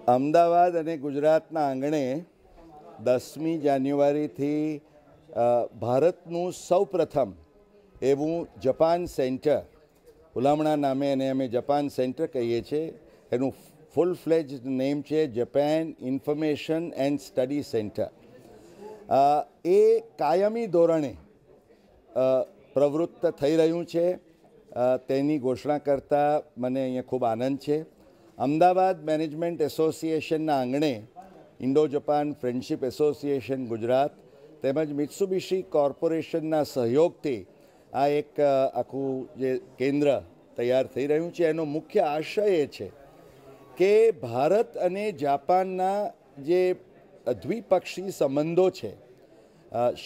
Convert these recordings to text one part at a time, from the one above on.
અમદાવાદ અને ગુજરાતના આંગણે 10મી જાન્યુઆરીથી ભારતનું સૌપ્રથમ એવું જાપાન સેન્ટર, હુલામણા નામે એને અમે જાપાન સેન્ટર કહીએ છીએ. એનું ફૂલ ફ્લેજ્ડ નેમ છે Japan information and study centre. એ કાયમી ધોરણે પ્રવૃત્ત થઈ રહ્યું છે. તેની ઘોષણા કરતાં મને અહીંયા ખૂબ આનંદ છે. અમદાવાદ મેનેજમેન્ટ એસોસિએશનના આંગણે Indo Japan friendship association Gujarat તેમજ મિત્સુબિશી કોર્પોરેશનના સહયોગથી આ એક આખું જે કેન્દ્ર તૈયાર થઈ રહ્યું છે. એનો મુખ્ય આશય એ છે કે ભારત અને જાપાનના જે દ્વિપક્ષી સંબંધો છે,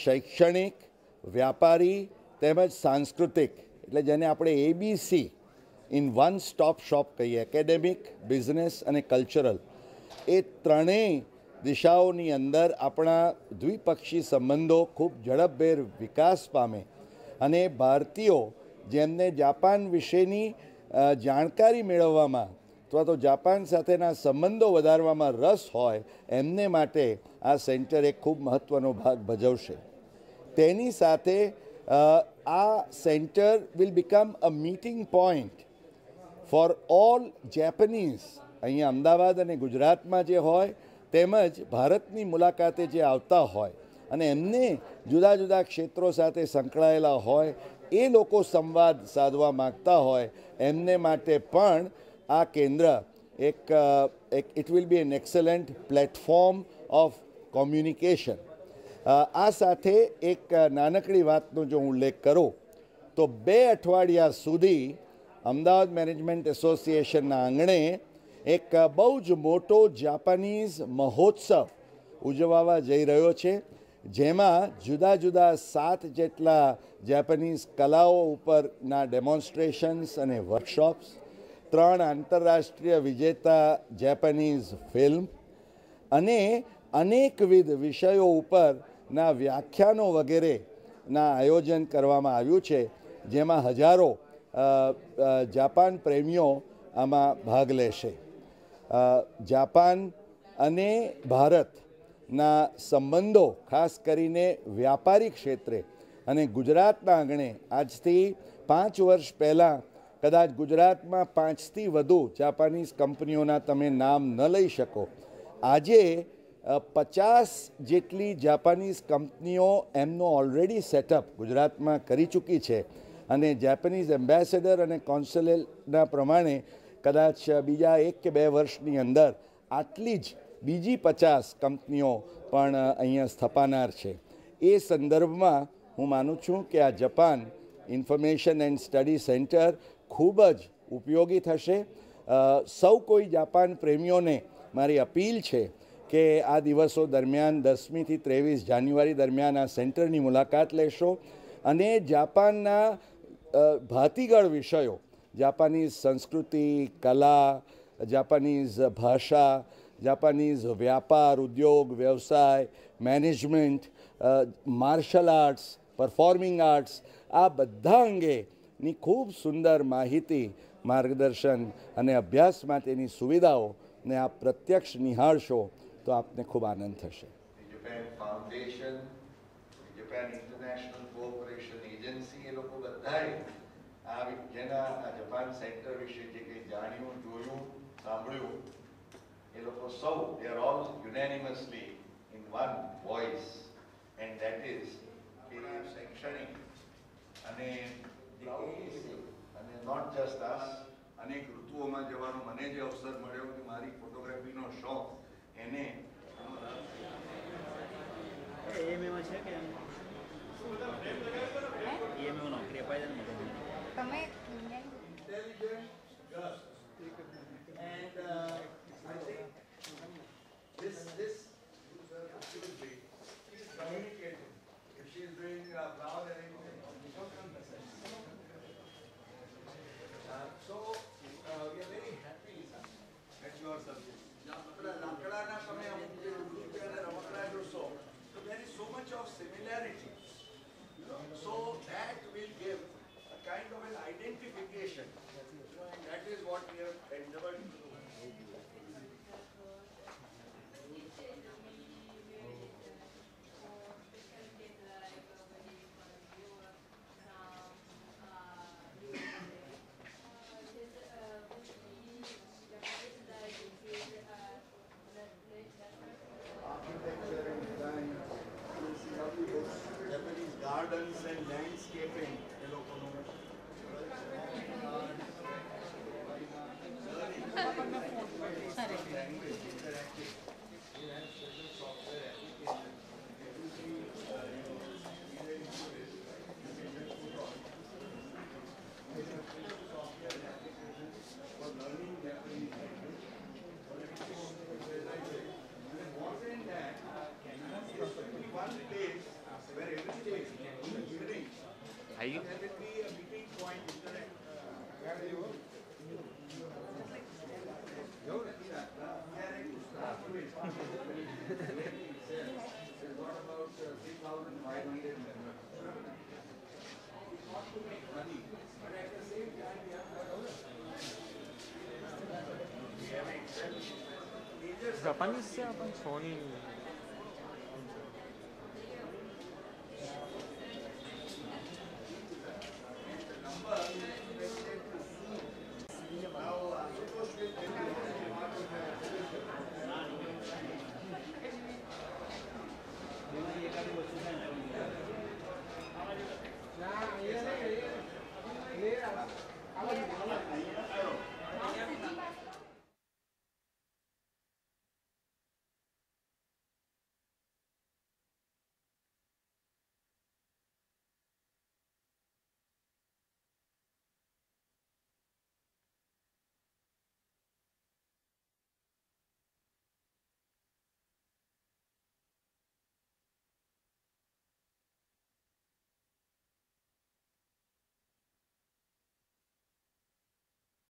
શૈક્ષણિક, વ્યાપારી તેમજ સાંસ્કૃતિક, એટલે જેને આપણે ABC in one stop shop કહીએ, એકેડેમિક, બિઝનેસ અને કલ્ચરલ, એ ત્રણેય દિશાઓની અંદર આપણા દ્વિપક્ષી સંબંધો ખૂબ ઝડપભેર વિકાસ પામે અને ભારતીયો જેમને જાપાન વિશેની જાણકારી મેળવવામાં અથવા તો જાપાન સાથેના સંબંધો વધારવામાં રસ હોય એમને માટે આ સેન્ટર એક ખૂબ મહત્ત્વનો ભાગ ભજવશે. તેની સાથે આ centre will become a meeting point for all Japanese અહીંયા અમદાવાદ અને ગુજરાતમાં જે હોય તેમજ ભારતની મુલાકાતે જે આવતા હોય અને એમને જુદા જુદા ક્ષેત્રો સાથે સંકળાયેલા હોય, એ લોકો સંવાદ સાધવા માગતા હોય એમને માટે પણ આ કેન્દ્ર એક it will be an excellent platform of communication. આ સાથે એક નાનકડી વાતનો જો હું ઉલ્લેખ કરું તો 2 અઠવાડિયા સુધી અમદાવાદ મેનેજમેન્ટ એસોસિએશનના આંગણે એક બહુ જ મોટો જાપાનીઝ મહોત્સવ ઉજવવા જઈ રહ્યો છે, જેમાં જુદા જુદા 7 જેટલા જાપાનીઝ કલાઓ ઉપરના ડેમોન્સ્ટ્રેશન્સ અને વર્કશોપ્સ, 3 આંતરરાષ્ટ્રીય વિજેતા જાપાનીઝ ફિલ્મ અને અનેકવિધ વિષયો ઉપરના વ્યાખ્યાનો વગેરેના આયોજન કરવામાં આવ્યું છે, જેમાં હજારો જાપાન પ્રેમીઓ આમાં ભાગ લેશે. જાપાન અને ભારતના સંબંધો ખાસ કરીને વ્યાપારિક ક્ષેત્રે અને ગુજરાતના આંગણે આજથી 5 વર્ષ પહેલાં કદાચ ગુજરાતમાં 5થી વધુ જાપાનીઝ કંપનીઓના તમે નામ ન લઈ શકો. આજે 50 જેટલી જાપાનીઝ કંપનીઓ એમનો ઓલરેડી સેટઅપ ગુજરાતમાં કરી ચૂકી છે અને જાપાનીઝ એમ્બેસેડર અને કોન્સ્યુલેટના પ્રમાણે કદાચ બીજા 1 કે 2 વર્ષની અંદર આટલી જ બીજી 50 કંપનીઓ પણ અહીંયા સ્થપાનાર છે. એ સંદર્ભમાં હું માનું છું કે આ Japan information and study centre ખૂબ જ ઉપયોગી થશે. સૌ કોઈ જાપાન પ્રેમીઓને મારી અપીલ છે કે આ દિવસો દરમિયાન 10મીથી 23 જાન્યુઆરી દરમિયાન આ સેન્ટરની મુલાકાત લેશો અને જાપાનના ભાતીગળ વિષયો, જાપાનીઝ સંસ્કૃતિ, કલા, જાપાનીઝ ભાષા, જાપાનીઝ વ્યાપાર, ઉદ્યોગ, વ્યવસાય, management, martial arts, performing arts, આ બધા અંગેની ખૂબ સુંદર માહિતી, માર્ગદર્શન અને અભ્યાસ માટેની સુવિધાઓને આપ પ્રત્યક્ષ નિહાળશો તો આપને ખૂબ આનંદ થશે. Japan foundation, Japan international cooperation agency, એ લોકો બધાએ જેના આ જાપાન સેન્ટર વિશે જે કંઈ જાણ્યું, જોયું, સાંભળ્યું, એ લોકો સૌ they are all unanimously in one voice, and that is કે શૈક્ષણિક અને not just us, અનેક ઋતુઓમાં જવાનો મને જે અવસર મળ્યો કે મારી ફોટોગ્રાફીનો શોખ એને and I think this absolutely is communicating. If she is doing proud and so we are very happy at your service. So there is so much of similarity. So that will give a kind of an identification. And that is what Japanese siya, Sony